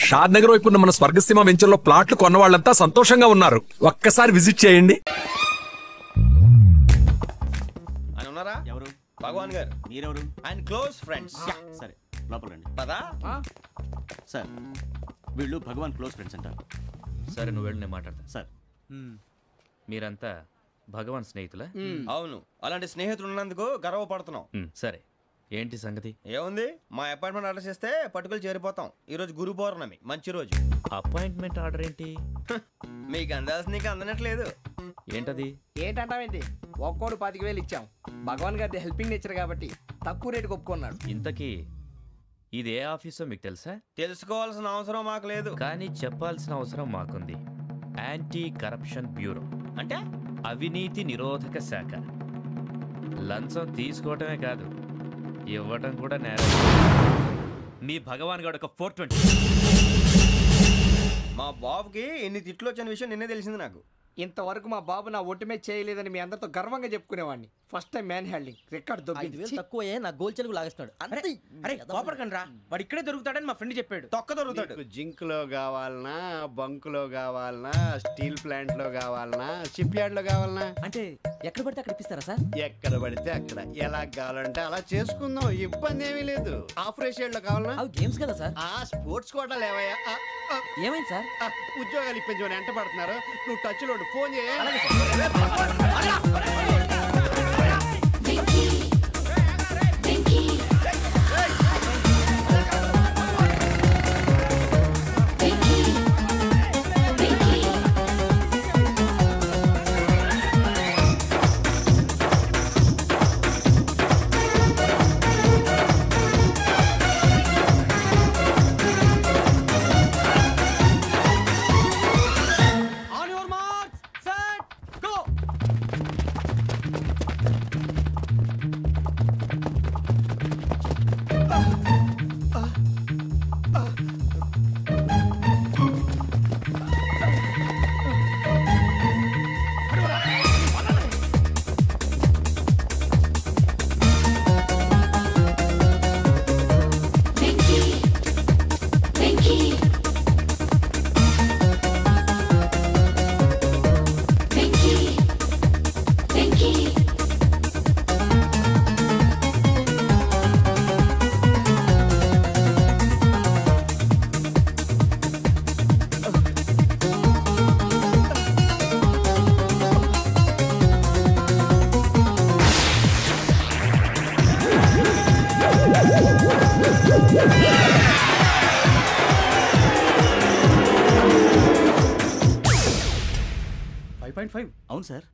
షాద్ నగర్ వైపు ఉన్న మన స్వర్గసీమ వెంచర్ లో ప్లాట్లు కొన్న వాళ్ళంతా సంతోషంగా ఉన్నారు. ఒక్కసారి విజిట్ చేయండి. ఎవరు? భగవాన్ గారు. మీరెవరు? ఆయన క్లోజ్ ఫ్రెండ్స్. సరే లోపల రండి. పదా సార్ వీళ్ళు భగవాన్ క్లోజ్ ఫ్రెండ్స్ అంటారు. సరే నువ్వు వెళ్ళి నేను మాట్లాడతా. సార్ మీరంతా భగవాన్ స్నేహితులా? అవును, అలాంటి స్నేహితులు ఉన్నందుకు గర్వపడుతున్నాం. సరే ఏంటి సంగతి? ఏముంది, మా అపాయింట్మెంట్ ఆర్డర్ చేస్తే పట్టుకులు చేరిపోతాం. ఈ రోజు గురు పౌర్ణమి, మంచి రోజు. అపాయింట్మెంట్ ఆర్డర్ ఏంటి? మీకు అందాల్సిన నీకు అందనట్లేదు. ఏంటది? ఏంటంటావేంటి? ఒక్కోడు 25,000 ఇచ్చాం. భగవాన్ గారి హెల్పింగ్ నేచర్ కాబట్టి తక్కువ రేటుకి ఒప్పుకున్నాడు. ఇంతకీ ఇది ఏ ఆఫీసో మీకు తెలుసా? తెలుసుకోవాల్సిన అవసరం మాకు లేదు, కానీ చెప్పాల్సిన అవసరం మాకుంది. యాంటీ కరప్షన్ బ్యూరో అంటే అవినీతి నిరోధక శాఖ. లంచం తీసుకోవటమే కాదు, ఇవ్వటం కూడా నేరం. మీ భగవాన్ గారు ఒక 420. మా బాబుకి ఎన్ని తిట్లు వచ్చిన విషయం నిన్నే తెలిసింది నాకు. ఇంతవరకు మా బాబు నా ఒట్టుమే చేయలేదని మీ అందరితో గర్వంగా చెప్పుకునేవాడిని. ఫస్ట్ టైం మ్యాన్ హ్యాండింగ్ రికార్డ్ దొబ్బింది. తక్కువే నా గోల్ చెలుగు లాగేస్తున్నాడు. అరే కోపడకండి రా, వాడు ఇక్కడే దొరుకుతాడని మా ఫ్రెండ్ చెప్పాడు. తొక్క దొరుకుతాడు. జింక్ లో కావాలనా, బంక్ లో కావాలనా, స్టీల్ ప్లాంట్ లో కావాలనా, షిప్ యార్డ్ లో కావాలనా? అంటే ఎక్కడ పడితే అక్కడ ఇప్పిస్తారా సార్? ఎక్కడ పడితే అక్కడ, ఎలా కావాలంటే అలా చేసుకుందాం, ఇబ్బంది ఏమీ లేదు. ఆపరేషన్ లో కావాలనా? అవి గేమ్స్ కదా సార్. ఆ స్పోర్ట్స్ కోటా లేవయ్యా. ఏమైంది సార్? ఉద్యోగాలు ఇప్పించమని ఎంట పడుతున్నారు. నువ్వు టచ్ లో ఫోన్ చేయ. అవును సార్.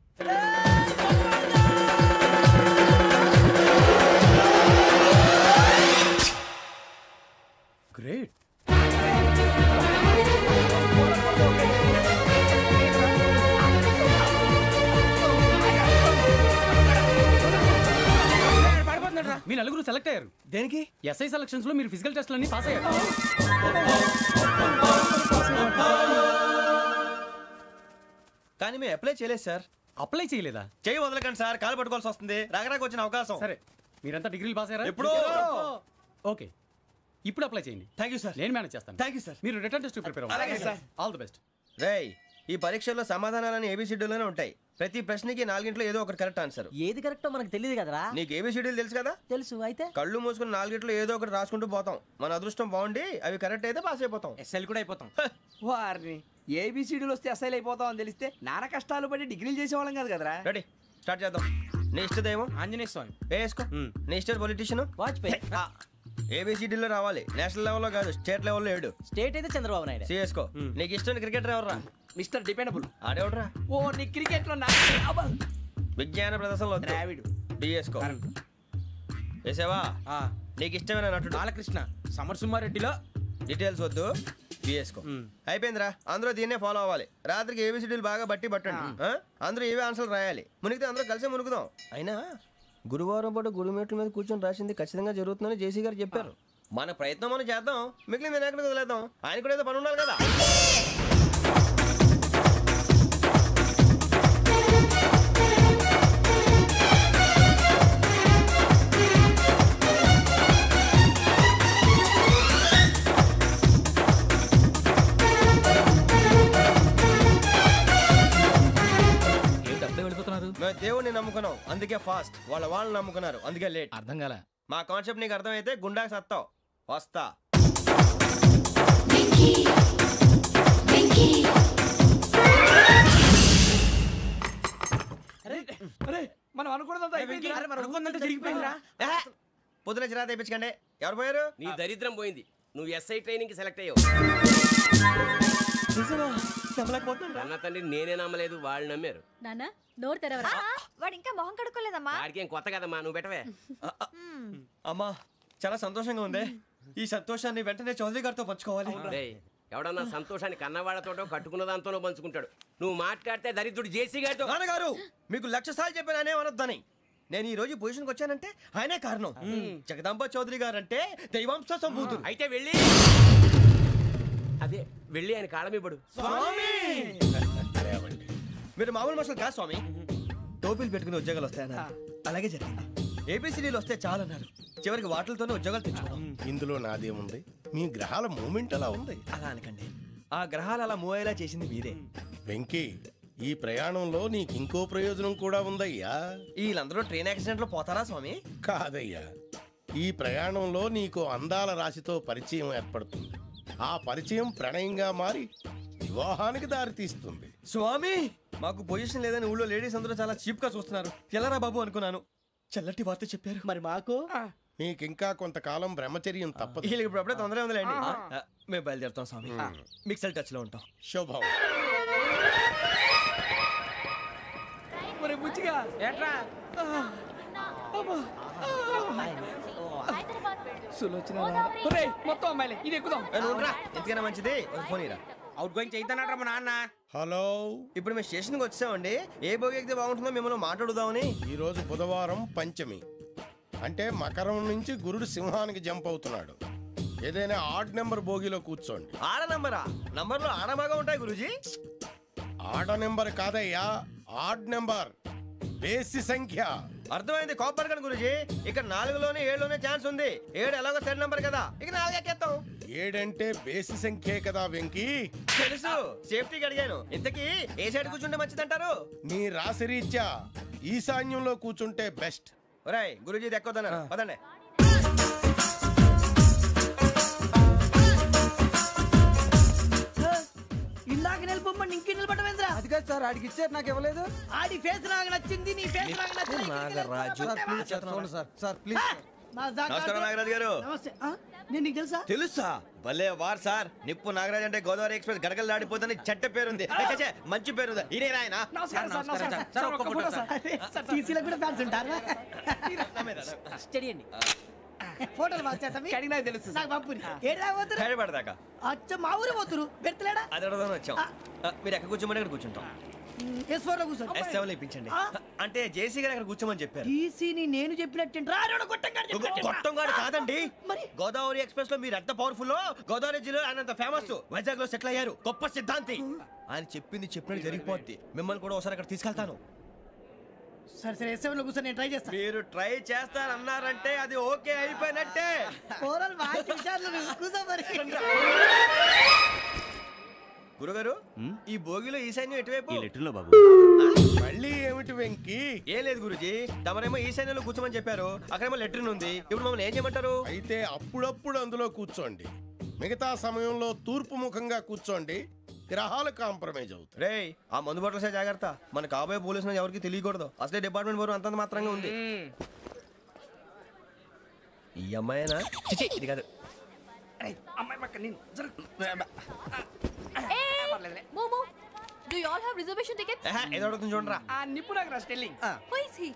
గ్రేట్. మీ నలుగురు సెలెక్ట్ అయ్యారు. దేనికి? ఎస్ఐ సెలక్షన్స్ లో మీరు ఫిజికల్ టెస్ట్ అన్ని పాస్ అయ్యారు. కానీ మేము అప్లై చేయలేదు సార్. అప్లై చేయలేదా? చేయి వదలకండి సార్, కాలు పట్టుకోవాల్సి వస్తుంది. రాగరాకు వచ్చిన అవకాశం. సరే, మీరంతా డిగ్రీలు పాస్ అయ్యారా? ఎప్పుడో. ఓకే, ఇప్పుడు అప్లై చేయండి. Thank you sir. నేను మేనేజ్ చేస్తాను. Thank you sir. మీరు రిటర్న్ టెస్ట్ ప్రిపేర్ అవ్వండి. అలాగే సార్. All the best. రేయ్, ఈ పరీక్షల్లో సమాధానాలని ఏబిసిడ్యూల్లోనే ఉంటాయి. ప్రతి ప్రశ్నకి 4 ఏదో ఒకటి కరెక్ట్ ఆన్సర్. ఏది కరెక్టో మనకు తెలియదు కదరా. నీకు ఏబిసిడ్యూల్ తెలుసు కదా? తెలుసు. అయితే కళ్ళు మూసుకుని 4 ఏదో ఒకటి రాసుకుంటూ పోతాం. మన అదృష్టం బాగుండి అవి కరెక్ట్ అయితే పాస్ అయిపోతాం. ఎస్ఎల్ కూడా అయిపోతాం. వారిని ఏబిసిడీలు వస్తే ఎస్ఐలు అయిపోతాం అని తెలిస్తే నాన్న కష్టాలు పడి డిగ్రీలు చేసేవాళ్ళం కాదు కదరా. రెడీ, స్టార్ట్ చేద్దాం. నీ ఇష్టదేమో ఆంజనేయ స్వామి. వేసుకో. నీ ఇష్ట పొలిటీషియన్ వాజ్పేయి. ఏబిసిడీలో రావాలి, నేషనల్ లెవెల్లో కాదు, స్టేట్ లెవెల్లో 7. స్టేట్ అయితే చంద్రబాబు నాయుడు. సిఎస్కో. నీకు ఇష్టం క్రికెటర్ ఎవర్రా? Mister dependable. ఆడేవడరా? ఓ నీ క్రికెట్ లో విజ్ఞాన ప్రదర్శనలో ద్రావిడు. డిఎస్కో. వేసావా? నీకు ఇష్టమైన నటుడు? బాలకృష్ణ. సమర్సుమారెడ్డిలో డీటెయిల్స్ వద్దు, బిఎస్కో. అయిపోయిందిరా, అందరూ దీన్నే ఫాలో అవ్వాలి. రాత్రికి ఏబిసిడీలు బాగా బట్టి పట్టండి. అందరూ ఏవే ఆన్సర్లు రాయాలి. మునిగితే అందరూ కలిసి మునుగుదాం. అయినా గురువారం పాటు గురుమేట్ల మీద కూర్చొని రాసింది ఖచ్చితంగా జరుగుతుందని జేసీ గారు చెప్పారు. మన ప్రయత్నం మనం చేద్దాం, మిగిలింది నేను ఎక్కడికి వదిలేద్దాం. ఆయన కూడా ఏదో పని ఉండాలి కదా. దేవుడిని నమ్ముకున్నాం అందుకే ఫాస్ట్, వాళ్ళు నమ్ముకున్నారు అందుకే లేట్. అర్థం కాల. మా కాన్సెప్ట్ నీకు అర్థమైతే గుండాకి సత్తావు. వస్తా. మనం అనుకున్నదంతా పొద్దున చిరా తెప్పించకండి. ఎవరు పోయారు? నీ దరిద్రం పోయింది. నువ్వు ఎస్ఐ ట్రైనింగ్ కి సెలెక్ట్ అయ్యావు. అన్న తండ్రి నేనే నమ్మలేదు, వాళ్ళు నమ్మారు. నాన్న నోరు తెరవరా. వాడు ఇంకా మొహం కడుక్కోలేదమ్మా. వాడికి ఏం కొత్త కదమ్మా, నువ్వు పెట్టవే. అమ్మా చాలా సంతోషంగా ఉంది. ఈ సంతోషాన్ని వెంటనే చౌదరి గారితో పంచుకోవాలి. ఎవడన్నా సంతోషాన్ని కన్నవాళ్లతోటో కట్టుకున్న దాంతోనో పంచుకుంటాడు. నువ్వు మాట్లాడితే దరిద్రుడు జేసీ గారితో. నాన్నగారు మీకు 1,00,000 సార్లు చెప్పాను అనే అనొద్దని. నేను ఈ రోజు పొజిషన్కి వచ్చానంటే ఆయనే కారణం. జగదాంబ చౌదరి గారు అంటే దైవాంశ సంభూతుడు. అయితే వెళ్ళి అదే వెళ్ళి ఆయన కాళ్ళమివ్వడు. మీరు మామూలు మనుషులు కాదు స్వామి. టోపీలు పెట్టుకుని ఉద్యోగాలు వస్తాయన్నారు, అలాగే జరిగింది. ఏపీసీడీలు వస్తే చాలన్నారు, చివరికి వాటిలతోనే ఉద్యోగాలు తెచ్చుకున్నాం. ఇందులో నాదేముంది, మీ గ్రహాల మూమెంట్ అలా ఉంది. అలా అనకండి, ఆ గ్రహాలు అలా మూవ్ అయ్యేలా చేసింది మీరే. వెంకీ, ఈ ప్రయాణంలో నీకు ఇంకో ప్రయోజనం కూడా ఉందయ్యా. వీళ్ళందరూ ట్రైన్ యాక్సిడెంట్ లో పోతారా స్వామి? కాదయ్యా, ఈ ప్రయాణంలో నీకు అందాల రాశితో పరిచయం ఏర్పడుతుంది. ఆ పరిచయం ప్రణయంగా మారి వివాహానికి దారితీస్తుంది. స్వామి మాకు పొజిషన్ లేదని ఊళ్ళో లేడీస్ అందరూ చాలా చీప్ గా చూస్తున్నారు. ఎలారా బాబు అనుకున్నాను, చల్లటి వార్త చెప్పారు. మరి మాకు నీకింకా కొంతకాలం బ్రహ్మచర్యం తప్పదు. వీళ్ళకి ఇప్పుడు అప్పుడే తొందరగా ఉందిలేండి. మేము బయలుదేరుతాం స్వామి, మిక్సెల్ టచ్ లో ఉంటాం. శుభం. మొత్తం అమ్మాయిలే, ఇది ఎక్కుదాం. ఎందుకైనా మంచిది ఫోన్ ఇరా. అవుట్ గోయింగ్ చేద్దానట్రా మా నాన్న. హలో, ఇప్పుడు మేము స్టేషన్కి వచ్చామండి. ఏ బోగి ఎక్కితే బాగుంటుందో మిమ్మల్ని మాట్లాడుదామని. ఈరోజు బుధవారం పంచమి, అంటే మకరం నుంచి గురుడు సింహానికి జంప్ అవుతున్నాడు. ఏదైనా ఆడ్ నెంబర్ బోగిలో కూర్చోండి. ఆడ నంబరా? నంబర్లో ఆడ బాగా ఉంటాయి గురూజీ. ఆడ నెంబర్ కాదయ్యా, ఆడ్ నెంబర్, బేసి సంఖ్య. అర్థమైంది, కాపర్ కన్ గురూజీ. ఇక్కడ 4లోనే 7లోనే ఛాన్స్ ఉంది. 7 ఎలాగో సెడ్ నంబర్ కదా, ఇక 4 ఎక్కేస్తాం. 7 అంటే బేసి సంఖ్యే కదా వెంకీ. తెలుసు, సేఫ్టీకి అడిగాను. ఇంతకీ ఏ సైడ్ కూర్చుంటే మంచిదంటారు? నీ రాశి రీత్యా ఈశాన్యంలో కూర్చుంటే బెస్ట్. ఒరేయ్ గురూజీ దెక్కొద్దన్నారు, పదండి. ఇందాక నిలబొమ్మని ఇంకే నిలబడమేంద్రా? అది కాదు సార్, ఆడికి ఇచ్చారు, నాకు ఇవ్వలేదు. ఆడి ఫేస్ నాకు నచ్చింది, నీ ఫేస్ నాకు నచ్చింది. Sir please. నమస్కారం నాగరాజు గారు. నమస్తే. నేను నీకు తెలుసా? తెలుసా? భలే వార్ సార్. నిప్పు నాగరాజ్ అంటే గోదావరి ఎక్స్ప్రెస్ గడగలు దాడిపోతుంది చెట్ట పేరుంది. మంచి పేరు. ఇదే ఆయన. నమస్కారం సార్. నమస్కారం సార్. ఒక్క ఫోటో సార్. సార్ టీసీలో కూడా ఫ్యాన్స్ ఉంటారా? స్టడీ అండి. ఫోటోలు మార్చేస్తాం. కడిగినా తెలుసు. నాకు పంపుని. ఏడా పోతురు? హైదరాబాద్ అచ్చ మా ఊరు పోతురు. పెడతలేడా? అది అడగదామని వచ్చాం. మీరు ఎక్కడ కూర్చోమని అక్కడ కూర్చుంటాం. S4 లో కూర్చో. S7 ఇప్పించండి. అంటే జేసీ గారు అక్కడ కూర్చోమని చెప్పారు. టీసీని నేను చెప్పినట్టు గొట్టంగాడు కాదండి. మరి గోదావరి ఎక్స్ప్రెస్ లో మీరు ఎంత పవర్ఫుల్, గోదావరి జిల్లా ఆయన ఫేమస్. వైజాగ్ లో సెటిల్ అయ్యారు, గొప్ప సిద్ధాంతి. ఆయన చెప్పింది చెప్పినట్టు జరిగిపోద్ది. మిమ్మల్ని కూడా ఒకసారి అక్కడ తీసుకెళ్తాను. సరే సరే, S7 లో కూర్చొని నేను ట్రై చేస్తాను. మీరు ట్రై చేస్తారన్నారంటే అది ఓకే అయిపోయినట్టే. ఓరల్ బాగా విషయాలు కూర్చో మరి. గురుగారు, ఈ భోగిలో ఈశాన్యం ఎటువైపు? ఈ లెటర్లో బాబు. మళ్ళీ ఏమిటి వెంకీ? ఏం లేదు గురుజీ, తమరేమో ఈశాన్యంలో కూర్చోమని చెప్పారు, అక్కడేమో లెటర్ ఉంది. ఇప్పుడు మమ్మల్ని ఏం చేయమంటారు? అయితే అప్పుడప్పుడు అందులో కూర్చోండి, మిగతా సమయంలో తూర్పు ముఖంగా కూర్చోండి. గ్రహాలు కాంప్రమైజ్ అవుతాయి. రేయ్, ఆ మందు బట్టలసే జాగ్రత్త. మన కాబోయే పోలీసులు ఎవరికి తెలియకూడదు. అసలే డిపార్ట్మెంట్ బోరు అంతంత మాత్రంగా ఉంది. ఈ అమ్మాయినా? చిచి, ఇది కాదు. అమ్మాయి పక్క నేను Momo, do you all have reservation tickets? ఏదో అడుగుతుంది చూడరా. నిప్పు Nagaraj telling. Who is he?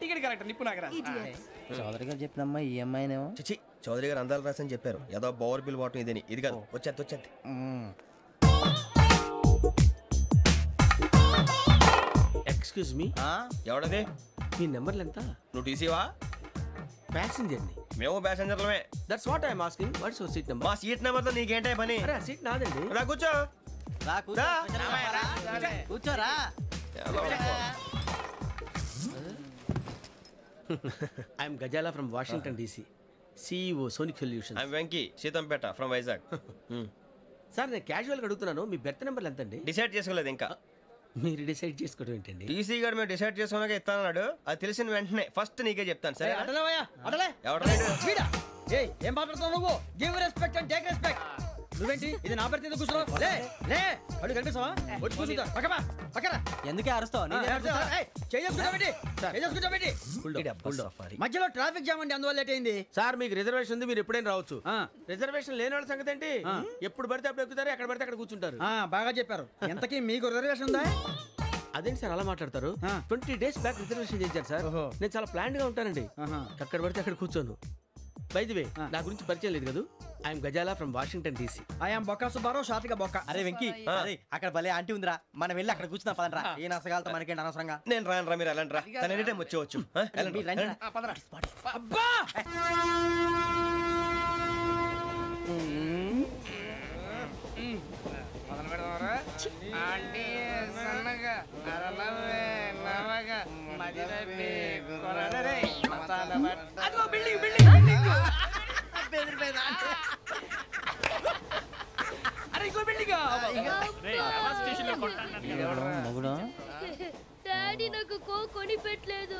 Ticket correct, నిప్పు నాగరాజ్. Idiots. చౌదరి గారు చెప్పినమ్మా ఈ అమ్మాయినేమో. చిచి, చౌదరి గారు అందాలు రాసని చెప్పారు. ఏదో బోర్ బిల్ వాటం ఇదేని. ఇది కాదు, వచ్చేది. Excuse me, ఎవడది? మీ నెంబర్లు ఎంత? నువ్వు టీసీవా? ప్యాసింజర్ ని. మేము ప్యాసెంజర్లమే. That's what I'm asking. What's your seat number? మా సీట్ నెంబర్ తో నీకేంటే పని? అరే సీట్ నాదండి. రా కూర్చో. కూర్చోరా. I'm Ghazala from Washington DC, CEO Sonic Solutions. I'm Venky, Seethampeta from Vizag. Sir నేను క్యాజువల్గా అడుగుతున్నాను, మీ బెర్త్ నెంబర్లు ఎంత అండి? డిసైడ్ చేసుకోలేదు ఇంకా. మీరు డిసైడ్ చేసుకోవడం ఏంటండి? టీసీ గారు మేము డిసైడ్ చేసుకున్నాక ఇస్తానన్నాడు. అది తెలిసిన వెంటనే ఫస్ట్ నీకే చెప్తాను. సరే అటలే ఏం మాట్లాడుతావు నువ్వు? Give respect and take respect. నువ్వేంటి ఇది నా పరిస్థితి కూర్చున్నావు? లే లే అడుగు కనిపిస్తావా? వచ్చి కూర్చుంటా పక్కమా పక్కన. ఎందుకే అరుస్తావు? మధ్యలో ట్రాఫిక్ జామ్ అండి, అందువల్ల లేట్ అయింది. సార్ మీకు రిజర్వేషన్ ఉంది, మీరు ఎప్పుడైనా రావచ్చు. రిజర్వేషన్ లేని వాళ్ళ సంగతి ఏంటి? ఎప్పుడు పడితే అప్పుడు ఎక్కుతారు, ఎక్కడ పడితే అక్కడ కూర్చుంటారు. బాగా చెప్పారు. ఎంతకీ మీకు రిజర్వేషన్ ఉందా? అదేంటి సార్ అలా మాట్లాడతారు? 20 days బ్యాక్ రిజర్వేషన్ చేశారు సార్. నేను చాలా ప్లాన్డ్ గా ఉంటానండి. అక్కడ పడితే అక్కడ కూర్చోను. బై ది వే నా గురించి పరిచయం లేదు కదా, I'm Ghazala from Washington DC. I'm Bokka Subbarao, షార్ట్గా బొక్క. అరే వెంకీ, అక్కడ భలే ఆంటీ ఉందిరా, మనం వెళ్ళి అక్కడ కూర్చున్నా పదనరా. ఏ నసగాలతో మనకేంటి అనవసరంగా. నేను రాను రా, మీరు వెళ్ళండి రా. తన ఎనీ టైం వచ్చేవచ్చు. అబ్బా డాడీ నాకు కోక్ కొని పెట్టలేదు.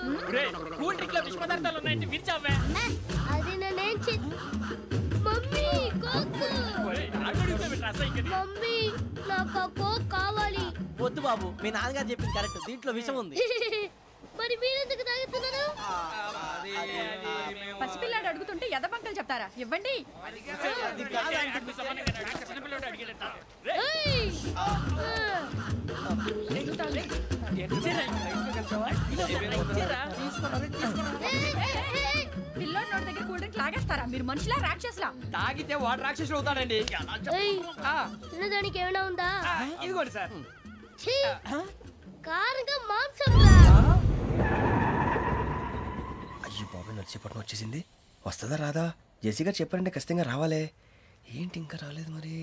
కూల్ డ్రింక్ లో విష పదార్థాలు ఉన్నాయంటే విరిచావే. అది నేనేం మమ్మీ కోక్. మమ్మీ నాకు ఆ కోక్ కావాలి. వద్దు బాబు, మీ నాన్నగారు చెప్పింది కరెక్ట్, దీంట్లో విషయం ఉంది. మరి మీరెందుకు తాగుతున్నారు? పసిపిల్లాడు అడుగుతుంటే ఎదబంకలు చెప్తారా? ఇవ్వండి. పిల్లోడి నోటి దగ్గర కూల్ డ్రింక్ లాగేస్తారా? మీరు మనుషులా రాక్షసులా? తాగితే వాడు రాక్షసుడు అవుతాడండి. తినడానికి ఏమైనా ఉందా? ఇదిగోండి సార్. కారంగా మాంసం. అయ్యో బాబాయ్, నడిచేపట్నం వచ్చేసింది. వస్తుందా రాదా? జెసీ గారు చెప్పారంటే ఖచ్చితంగా రావాలే. ఏంటి ఇంకా రాలేదు మరి?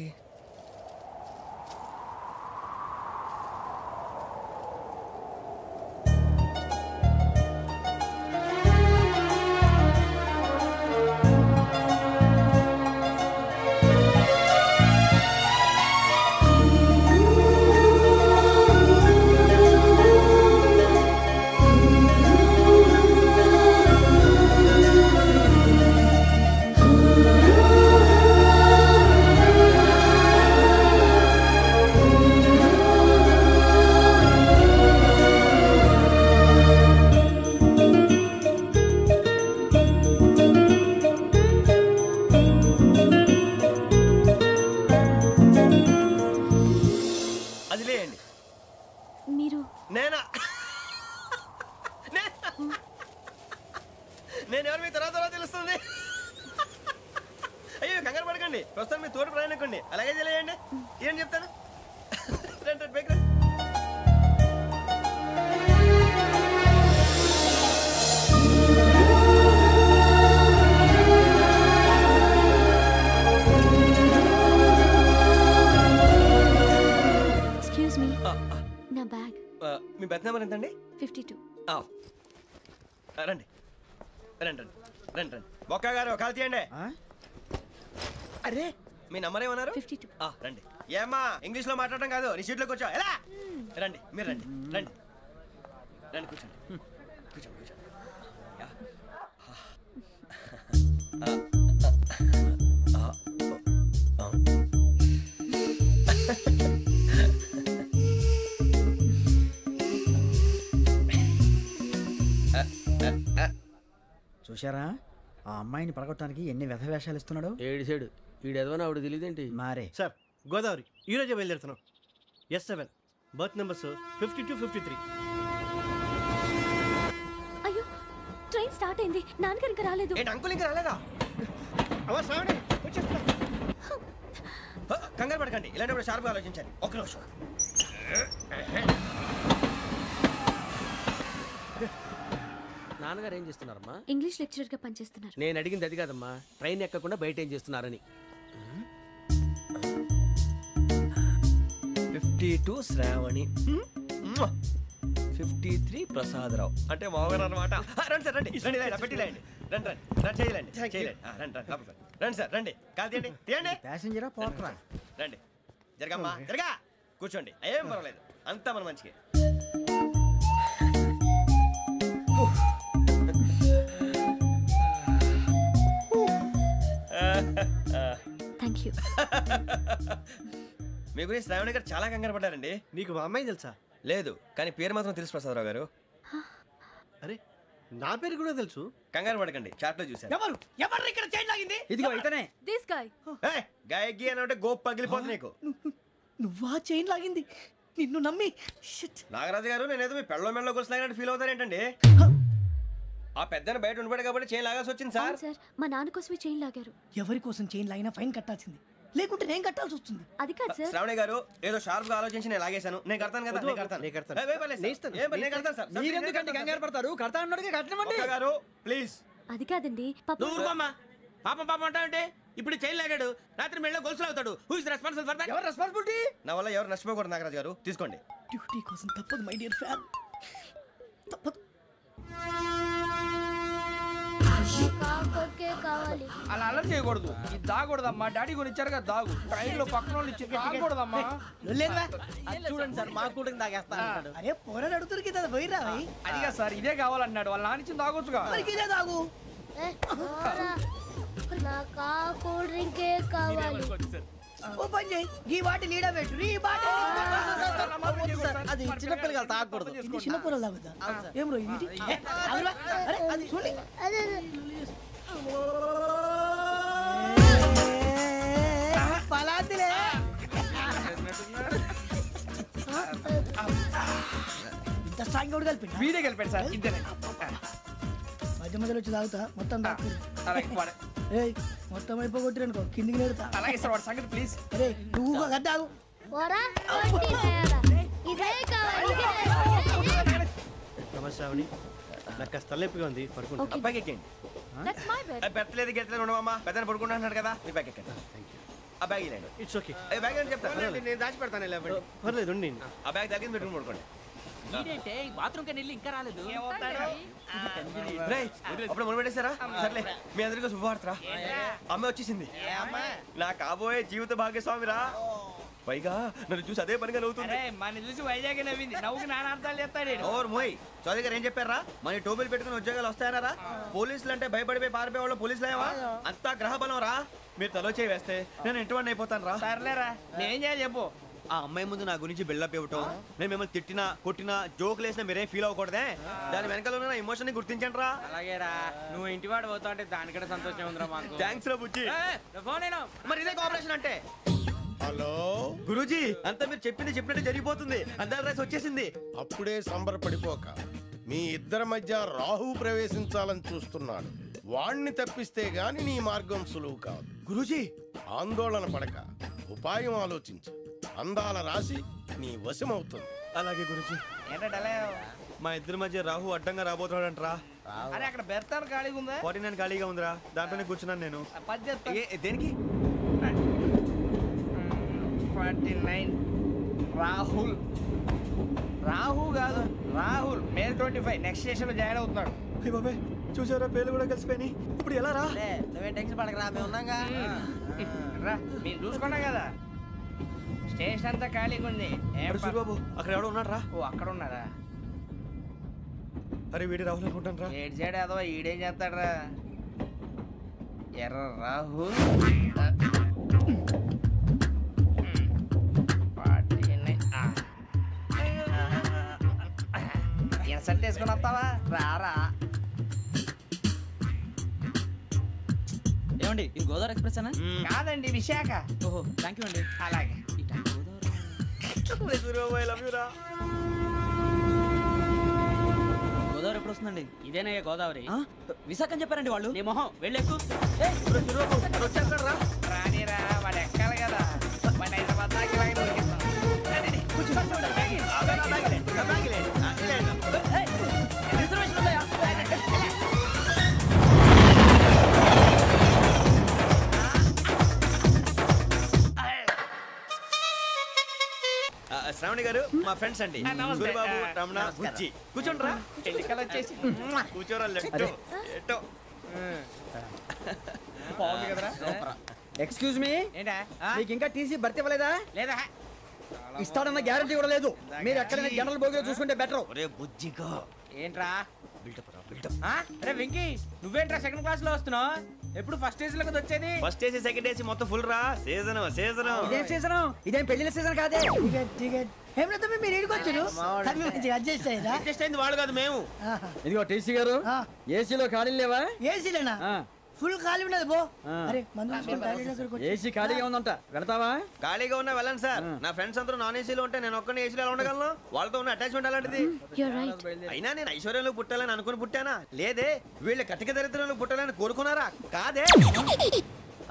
నేను ఎవరు మీ తర్వాత తెలుస్తుంది. అయ్యో కంగారు పడకండి, ప్రస్తుతం మీ తోటి ప్రయాణకండి. అలాగే తెలియండి, ఏం చెప్తాను. రండి రండి, బైక్ రండి. ఎక్స్క్యూజ్ మీ, నా బ్యాగ్. మీ బెత్ నెంబర్ ఎంతండి? 52. రండి రండి రండి రండి రండి. బొక్క గారు కాల్ తీయండి. అరే మీ నంబర్ ఏమన్నారు? 52. రండి. ఏమ్మా ఇంగ్లీష్ లో మాట్లాడడం కాదు, నీ సీట్లోకి వచ్చా. ఎలా రండి, మీరు రండి రండి రండి, కూర్చోండి కూర్చోండి కూర్చోండి. చూశారా ఆ అమ్మాయిని పడగొట్టడానికి ఎన్ని వ్యధ వేషాలు ఇస్తున్నాడు. ఏడు సైడు వీడు ఎదవని ఆవిడ తెలియదేంటి. మారే సార్, గోదావరి ఈరోజే బయలుదేరుతున్నాం. S7 berth numbers 52, 53. అయ్యో ట్రైన్ స్టార్ట్ అయింది, నాన్నగారు ఇంకా రాలేదు. ఏంటి అంకుల్ ఇంకా రాలేదా? కంగారు పడకండి, ఇలాంటప్పుడు షార్ప్గా ఆలోచించండి. ఒక నిమిషం. నాన్నగారు ఏం చేస్తున్నారమ్మా? ఇంగ్లీష్ లెక్చరర్ గా పనిచేస్తున్నారు. నేను అడిగింది అది కాదమ్మా, ట్రైన్ ఎక్కకుండా బయట ఏం చేస్తున్నారని. 52 శ్రావణి, 53 ప్రసాదరావు అంటే మామగారు అన్నమాట. రండి సార్, రండి రండి, పెట్టి లేండి. రండి రండి రండి, చేయలేండి చేయలేండి. రండి రండి రండి సార్, రండి కాల్ తీయండి తీయండి. ప్యాసింజరా పోట్రా. రండి, జరగమ్మా జరగా. కూర్చోండి, ఏం పర్వాలేదు, అంతా మన మంచిగా. Thank you. మీ గురించి శ్రావణి గారు చాలా కంగారు పడ్డారండి. నీకు మా అమ్మాయి తెలుసా? లేదు, కానీ పేరు మాత్రం తెలుసు ప్రసాదరావు గారు. అరే నా పేరు కూడా తెలుసు. కంగారు పడకండి, చాట్ లో చూసాను. ఎవరు ఇక్కడ చైన్ లాగింది? ఇదిగో ఇతనే. This guy. గాయకి అని అంటే గోప్ పగిలిపోతుంది నీకు. నువ్వా చైన్ లాగింది? నిన్ను నమ్మి. నాగరాజు గారు, నేనేదో మీ పెళ్ళ మెళ్ళ గురిసిలాగినట్టు ఫీల్ అవుతారేంటండి? ఆ పెద్దని బయట ఉండిపోయాడు కాబట్టి చైన్ లాగాల్సి వచ్చింది సార్. సార్ మా నాన్న కోసమే చైన్ లాగారు. ఎవరి కోసం చైన్ లాగినా ఫైన్ కట్టాల్సింది, లేకుంటే నేను కట్టాల్సి వస్తుంది. అది కాదు సార్. శ్రావణి గారు ఏదో షార్ప్ గా ఆలోచించి నేను లాగేశాను. నేను కడతాను కదా, నేను కడతాను. నేను కడతాను సార్. మీరెందుకంటే కంగారు పడతారు? కడతా అన్నాడుగా, కట్టమండి. గారు ప్లీజ్. అది కాదండి పాపం పాపం అంటావంటే ఇప్పుడు చైన్ లాగాడు, రాత్రి మెళ్ళ గొలుసులు అవుతాడు. Who is responsible for that? ఎవరు రెస్పాన్సిబిలిటీ? నా వల్ల ఎవరు నష్టపోకూడదు నాగరాజు గారు, తీసుకోండి. డ్యూటీ కోసం తప్పదు మై డియర్ ఫ్యాన్, తప్పదు. అలా అలర్ చేయకూడదు, ఇది దాగకూడదమ్మా. డాడీ కొని ఇచ్చారు కదా దాగు, ట్రైన్ లో పక్కన వాళ్ళు ఇచ్చి దాగకూడదమ్మా. చూడండి సార్, మా కూడా దాగేస్తా. అరే పోరాడు అడుగుతారు కదా, పోయిరా. అదిగా సార్, ఇదే కావాలన్నాడు. వాళ్ళ నాన్న ఇచ్చింది తాగొచ్చుగా. ఇదే తాగు. ఓ పని చేయి, ఈ బాటి లీడ పెట్టు. ఈ బాటి అది చిన్నపిల్లలు తాగకూడదు. ఇది చిన్నపిల్లలు తాగుతా. ఏం రో ఇది? అరే అది చూడండి. పలాతిలే. ఇంత స్ట్రాంగ్ కూడా కలిపి వీడే కలిపాడు సార్. ఇద్దరే మధ్య మధ్యలో వచ్చి తాగుతా, మొత్తం మొత్తం అయిపోగొట్టిరనుకో కిందికి నేడుతా. అలాగే సార్, వాడి సంగతి ప్లీజ్. అరే నువ్వు గద్దాగు. నమస్తే శ్రావణి, నాకు కాస్త తలెప్పిగా ఉంది, పడుకుంటా. బ్యాగ్ ఎక్కండి. పెట్టలేదు గెట్టలేదు ఉండమమ్మా, పెద్దని పడుకుంటున్నాడు కదా, మీ బ్యాగ్ ఎక్కండి. ఆ బ్యాగ్ ఇలాండి. It's okay. బ్యాగ్ అని చెప్తాను, నేను దాచి పెడతాను. పర్లేదు ఉండి. ఆ బ్యాగ్ తగ్గింది పెట్టుకుని పడుకోండి. బాత్రూమ్ కి వెళ్ళి ఇంకా రాలేదు. అప్పుడు మొదలు పెట్టేశారా? సర్లే, మీ అందరికీ శుభవార్తరా. అమ్మ వచ్చేసింది, నా కాబోయే జీవిత భాగ్యస్వామిరా. పైగా నన్ను చూసి అదే పనిగా నవ్వుతుంది. మన చూసి వైజాగ్ నవ్వింది, నవ్వుకి నాన్న అర్థాలు చెప్తాడు. ఓర్ మోయ్, చౌదరి గారు ఏం చెప్పారా? మన టోబీలు పెట్టుకుని ఉద్యోగాలు వస్తాయన్నారా? పోలీసులు అంటే భయపడిపోయి పారిపోయే వాళ్ళు పోలీసులేవా? అంతా గ్రహ బలం రా. మీరు తలో చేయి వేస్తే నేను ఇంటివాడిని అయిపోతాను రా. సర్లేరా, నేనేం చేయాలి చెప్పు. ఆ అమ్మాయి ముందు నా గురించి బిల్డప్ ఇవ్వటం, నేను మిమ్మల్ని తిట్టినా కొట్టినా జోకులు వేసినా మీరేం ఫీల్ అవ్వకూడదే. దాని వెనకాల ఉన్న ఎమోషన్ ని గుర్తించండి రా. అలాగేరా, నువ్వు ఇంటివాడు పోతా అంటే దానికంటే సంతోషం ఉందిరా మాకు. థ్యాంక్స్ రా బుజ్జి. ఫోన్ అయినా మరి ఇదే కోఆపరేషన్ అంటే. హలో గురూజీ, అంతా మీరు చెప్పింది చెప్పినట్టు జరిగిపోతుంది. అందరి రైస్ వచ్చేసింది. అప్పుడే సంబరపడిపోక, మీ ఇద్దరి మధ్య రాహు ప్రవేశించాలని చూస్తున్నాడు. వాణ్ణి తప్పిస్తే గాని నీ మార్గం సులువు కాదు. గురూజీ, ఆందోళన పడక, ఉపాయం ఆలోచించు. అందాల రాశి నీ వశమవుతుంది. అలాగే గురూజీ. మా ఇద్దరి మధ్య రాహు అడ్డంగా రాబోతున్నాడంటరా. అరే అక్కడ బెర్తాను ఖాళీగా ఉందా? 49 ఖాళీగా ఉందిరా, దాంట్లోనే కూర్చున్నాను నేను. దేనికి? 49 రాహుల్. రాహు కాదు, రాహుల్. మే 25 నెక్స్ట్ స్టేషన్ లో జాయిన్ అవుతున్నాడు. బాబాయ్ చూసారా, పేర్లు కూడా కలిసిపోయినాయి. ఇప్పుడు ఎలా రా? నువ్వేం టెన్షన్ పడకరా, మేము ఉన్నాగా. రా, మీరు చూసుకున్నాం కదా. స్టేషన్ అంతా ఖాళీగా ఉంది. బాబు అక్కడ ఎవడో ఉన్నాడు రా. ఓ అక్కడ ఉన్నారా? అరే వీడి రాహుల్ అనుకుంటాను రా. ఏడు సైడ్ అదో ఈడేం చేస్తాడరా? ఎర్ర రాహుల్. ఇన్సల్ట్ వేసుకుని వస్తావా? రారా. ఏమండి, ఇది గోదావరి ఎక్స్ప్రెస్ అనా? కాదండి, విశాఖ. ఓహో, థ్యాంక్ యూ అండి. అలాగే. గోదావరి ఎప్పుడు వస్తుందండి? ఇదేనయ్యా గోదావరి. విశాఖ అని చెప్పారండి వాళ్ళు. నీ మొహం వెళ్ళెక్కు. రానిరా, వాడు ఎక్కాలి కదా. మన హైదరాబాద్ దాకా ఇలాగే దొరికిస్తాం. రిజర్వేషన్ ఉందా? శ్రావణి గారు మా ఫ్రెండ్స్ అండి. గురుబాబు, రమణ, బుజ్జి. కూర్చోండి రా. వచ్చేసి కూర్చోరా. లెఫ్ట్ ఎటో బాగుంది కదరా. ఎక్స్క్యూజ్ మీ, ఏంటా? మీకు ఇంకా టీసీ భర్తీ ఇవ్వలేదా? లేదా ఇస్తాడన్న గ్యారంటీ కూడా లేదు. మీరు ఎక్కడైనా జనరల్ బోగిలో చూసుకుంటే బెటర్. ఒరే బుజ్జిగా ఏంట్రా అరే వెంకీ, నువ్వేంట్రా సెకండ్ క్లాస్ లో వస్తున్నావు? ఎప్పుడు ఫస్ట్ ఏసీ లో వచ్చేది? ఫస్ట్ ఏసీ సెకండ్ ఏసీ మొత్తం ఫుల్ రా. సీజన్ ఇదేం సీజన్? ఇదేం పెళ్లిన సీజన్ కాదే. మీరు ఏడుకొచ్చారు అడ్జస్ట్ అయ్యారా? అడ్జస్ట్ అయింది వాళ్ళు కాదు మేము. ఇదిగో టీసీ గారు, ఏసీలో ఖాళీ లేవా? ఏసీలేనా? ఫుల్ ఖాళీ ఉన్నది బో. ఏసీ ఖాళీగా ఉందంట, వెళ్తావా? ఖాళీగా ఉన్నా వెళ్ళండి సార్. నా ఫ్రెండ్స్ అందరూ నాన్ ఏసీలో ఉంటే నేను ఒక్కనే ఏసీలో ఎలా ఉండగలను? వాళ్ళతో ఉన్న అటాచ్మెంట్ అలాంటిది. అయినా నేను ఐశ్వర్యంలో పుట్టాలని అనుకుని పుట్టానా? లేదే. వీళ్ళ కటిక దరిద్రంలో పుట్టాలని కోరుకున్నారా? కాదే.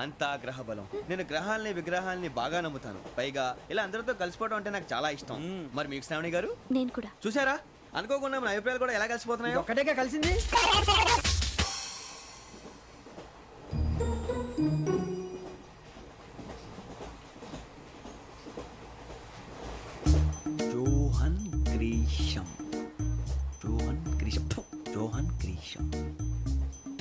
అంతా గ్రహ బలం. నేను గ్రహాలని విగ్రహాలని బాగా నమ్ముతాను. పైగా ఇలా అందరితో కలిసిపోవడం అంటే నాకు చాలా ఇష్టం. మరి మీకు శ్రావణి గారు? నేను కూడా. చూసారా, అనుకోకుండా మన అభిప్రాయాలు కూడా ఎలా కలిసిపోతున్నాయి. ఒక్కటేగా కలిసింది. జోహన్ గ్రీషం. జోహన్ గ్రీషం. జోహన్